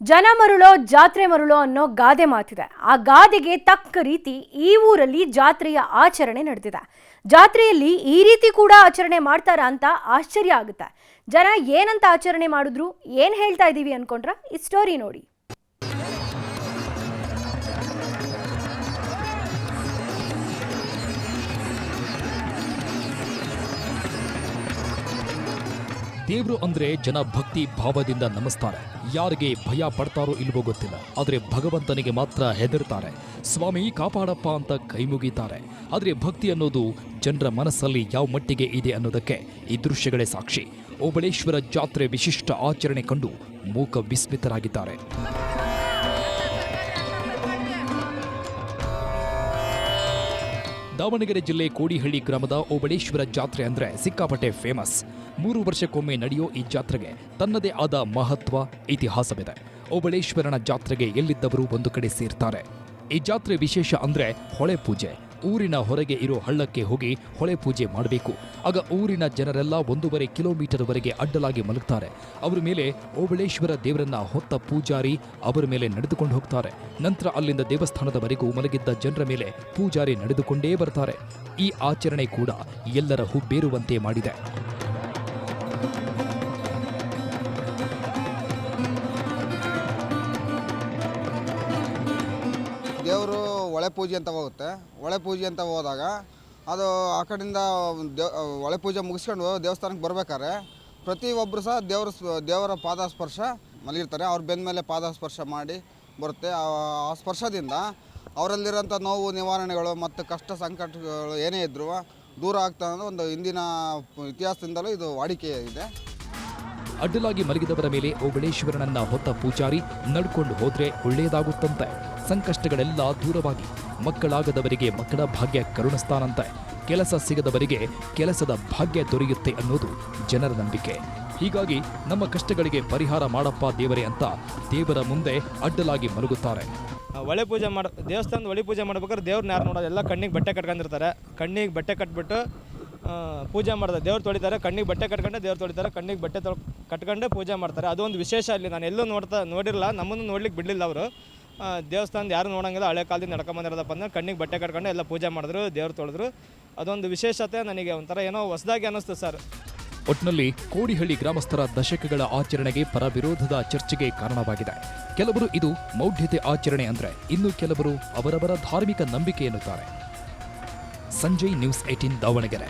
ಜನ ಮರುಳೋ ಜಾತ್ರೆ ಮರುಳೋ ಅನ್ನೋ ಗಾದೆ ಮಾತಿದೆ. ಆ ಗಾದೆಗೆ ತಕ್ಕ ರೀತಿ ಈ ಊರಲ್ಲಿ ಜಾತ್ರೆಯ ಆಚರಣೆ ನಡೆದಿದೆ. ಜಾತ್ರೆಯಲ್ಲಿ ಈ ರೀತಿ ಕೂಡ ಆಚರಣೆ ಮಾಡ್ತಾರಾ ಅಂತ ಆಶ್ಚರ್ಯ ಆಗುತ್ತೆ. ಜನ ಏನಂತ ಆಚರಣೆ ಮಾಡಿದ್ರು, ಏನ್ ಹೇಳ್ತಾ ಇದೀವಿ ಅನ್ಕೊಂಡ್ರ ಈ ಸ್ಟೋರಿ ನೋಡಿ. ದೇವ್ರು ಅಂದ್ರೆ ಜನ ಭಕ್ತಿ ಭಾವದಿಂದ ನಮಿಸ್ತಾರೆ. ಯಾರಿಗೆ ಭಯ ಪಡ್ತಾರೋ ಇಲ್ವೋ ಗೊತ್ತಿಲ್ಲ, ಆದ್ರೆ ಭಗವಂತನಿಗೆ ಮಾತ್ರ ಹೆದರ್ತಾರೆ. ಸ್ವಾಮಿ ಕಾಪಾಡಪ್ಪ ಅಂತ ಕೈ ಮುಗಿತಾರೆ. ಆದ್ರೆ ಭಕ್ತಿ ಅನ್ನೋದು ಜನರ ಮನಸ್ಸಲ್ಲಿ ಯಾವ ಮಟ್ಟಿಗೆ ಇದೆ ಅನ್ನೋದಕ್ಕೆ ಈ ದೃಶ್ಯಗಳೇ ಸಾಕ್ಷಿ. ಓಬಳೇಶ್ವರ ಜಾತ್ರೆ ವಿಶಿಷ್ಟ ಆಚರಣೆ ಕಂಡು ಮೂಕ ವಿಸ್ಮಿತರಾಗಿದ್ದಾರೆ. ದಾವಣಗೆರೆ ಜಿಲ್ಲೆ ಕೋಡಿಹಳ್ಳಿ ಗ್ರಾಮದ ಓಬಳೇಶ್ವರ ಜಾತ್ರೆ ಅಂದ್ರೆ ಸಿಕ್ಕಾಪಟ್ಟೆ ಫೇಮಸ್. 3 ವರ್ಷಕ್ಕೊಮ್ಮೆ ನಡೆಯೋ ಈ ಜಾತ್ರೆಗೆ ತನ್ನದೇ ಆದ ಮಹತ್ವ, ಇತಿಹಾಸವಿದೆ. ಓಬಳೇಶ್ವರನ ಜಾತ್ರೆಗೆ ಎಲ್ಲಿದ್ದವರು ಒಂದು ಕಡೆ ಸೇರ್ತಾರೆ. ಈ ಜಾತ್ರೆ ವಿಶೇಷ ಅಂದ್ರೆ ಹೊಳೆ ಪೂಜೆ. ಊರಿನ ಹೊರಗೆ ಇರೋ ಹಳ್ಳಕ್ಕೆ ಹೋಗಿ ಹೊಳೆ ಪೂಜೆ ಮಾಡಬೇಕು. ಆಗ ಊರಿನ ಜನರೆಲ್ಲ 1.5 ಕಿಲೋಮೀಟರ್ ವರೆಗೆ ಅಡ್ಡಲಾಗಿ ಮಲಗ್ತಾರೆ. ಅವರ ಮೇಲೆ ಓಬಳೇಶ್ವರ ದೇವರನ್ನ ಹೊತ್ತ ಪೂಜಾರಿ ಅವರ ಮೇಲೆ ನಡೆದುಕೊಂಡು ಹೋಗ್ತಾರೆ. ನಂತರ ಅಲ್ಲಿಂದ ದೇವಸ್ಥಾನದವರೆಗೂ ಮಲಗಿದ್ದ ಜನರ ಮೇಲೆ ಪೂಜಾರಿ ನಡೆದುಕೊಂಡೇ ಬರ್ತಾರೆ. ಈ ಆಚರಣೆ ಕೂಡ ಎಲ್ಲರ ಹುಬ್ಬೇರುವಂತೆ ಮಾಡಿದೆ. ದೇವರು ಒಳೆ ಪೂಜೆ ಅಂತ ಹೋಗುತ್ತೆ. ಒಳೆ ಪೂಜೆ ಅಂತ ಹೋದಾಗ ಅದು ಆ ಕಡೆಯಿಂದ ಒಳೆ ಪೂಜೆ ಮುಗಿಸ್ಕೊಂಡು ದೇವಸ್ಥಾನಕ್ಕೆ ಬರ್ಬೇಕಾದ್ರೆ ಪ್ರತಿಯೊಬ್ಬರು ಸಹ ದೇವರ ಪಾದ ಸ್ಪರ್ಶ ಮಲಗಿರ್ತಾರೆ. ಅವ್ರ ಬೆನ್ನ ಮೇಲೆ ಪಾದ ಸ್ಪರ್ಶ ಮಾಡಿ ಬರುತ್ತೆ. ಆ ಸ್ಪರ್ಶದಿಂದ ಅವರಲ್ಲಿರೋಂಥ ನೋವು ನಿವಾರಣೆಗಳು ಮತ್ತು ಕಷ್ಟ ಸಂಕಟಗಳು ಏನೇ ಇದ್ದರೂ ದೂರ ಆಗ್ತಾ ಅನ್ನೋ ಒಂದು ಹಿಂದಿನ ಇತಿಹಾಸದಿಂದಲೂ ಇದು ವಾಡಿಕೆ ಇದೆ. ಅಡ್ಡಲಾಗಿ ಮಲಗಿದವರ ಮೇಲೆ ಓಬಳೇಶ್ವರನನ್ನ ಹೊತ್ತ ಪೂಜಾರಿ ನಡ್ಕೊಂಡು ಹೋದ್ರೆ ಒಳ್ಳೆಯದಾಗುತ್ತಂತೆ. ಸಂಕಷ್ಟಗಳೆಲ್ಲ ದೂರವಾಗಿ ಮಕ್ಕಳಾಗದವರಿಗೆ ಮಕ್ಕಳ ಭಾಗ್ಯ ಕರುಣಿಸ್ತಾನಂತೆ. ಕೆಲಸ ಸಿಗದವರಿಗೆ ಕೆಲಸದ ಭಾಗ್ಯ ದೊರೆಯುತ್ತೆ ಅನ್ನೋದು ಜನರ ನಂಬಿಕೆ. ಹೀಗಾಗಿ ನಮ್ಮ ಕಷ್ಟಗಳಿಗೆ ಪರಿಹಾರ ಮಾಡಪ್ಪ ದೇವರೇ ಅಂತ ದೇವರ ಮುಂದೆ ಅಡ್ಡಲಾಗಿ ಮಲಗುತ್ತಾರೆ. ಒಳೆ ಪೂಜೆ ದೇವಸ್ಥಾನದ ಒಳೆ ಪೂಜೆ ಮಾಡ್ಬೇಕಾದ್ರೆ ದೇವ್ರನ್ನ ಯಾರು ನೋಡೋದು, ಎಲ್ಲ ಕಣ್ಣಿಗೆ ಬಟ್ಟೆ ಕಟ್ಕೊಂಡಿರ್ತಾರೆ. ಕಣ್ಣಿಗೆ ಬಟ್ಟೆ ಕಟ್ಬಿಟ್ಟು ಪೂಜೆ ಮಾಡ್ತಾರೆ. ದೇವ್ರು ತೊಳಿತಾರೆ, ಕಣ್ಣಿಗೆ ಬಟ್ಟೆ ಕಟ್ಕೊಂಡೆ ದೇವ್ರು ತೊಳಿತಾರೆ. ಕಣ್ಣಿಗೆ ಬಟ್ಟೆ ಕಟ್ಕೊಂಡೆ ಪೂಜೆ ಮಾಡ್ತಾರೆ. ಅದೊಂದು ವಿಶೇಷ. ಅಲ್ಲಿ ನಾನು ಎಲ್ಲೂ ನೋಡಿರಲ್ಲ, ನಮ್ಮನ್ನು ನೋಡ್ಲಿಕ್ಕೆ ಬಿಡಲಿಲ್ಲ ಅವರು. ದೇವಸ್ಥಾನದ ಯಾರು ನೋಡೋಂಗಿಲ್ಲ, ಹಳೆ ಕಾಲದಿಂದ ನಡ್ಕೊಂಬಂದಿರೋದಪ್ಪ ಅಂದ್ರೆ ಕಣ್ಣಿಗೆ ಬಟ್ಟೆ ಕಟ್ಕೊಂಡು ಎಲ್ಲ ಪೂಜೆ ಮಾಡಿದ್ರು, ದೇವ್ರು ತೊಳೆದ್ರು. ಅದೊಂದು ವಿಶೇಷತೆ ನನಗೆ ಒಂಥರ ಏನೋ ಹೊಸದಾಗಿ ಅನ್ನಿಸ್ತು ಸರ್. ಒಟ್ನಲ್ಲಿ ಕೋಡಿಹಳ್ಳಿ ಗ್ರಾಮಸ್ಥರ ದಶಕಗಳ ಆಚರಣೆಗೆ ಪರ ವಿರೋಧದ ಚರ್ಚೆಗೆ ಕಾರಣವಾಗಿದೆ. ಕೆಲವರು ಇದು ಮೌಢ್ಯತೆ ಆಚರಣೆ ಅಂದ್ರೆ, ಇನ್ನು ಕೆಲವರು ಅವರವರ ಧಾರ್ಮಿಕ ನಂಬಿಕೆ ಎನ್ನುತ್ತಾರೆ. ಸಂಜಯ್, ನ್ಯೂಸ್ 18 ದಾವಣಗೆರೆ.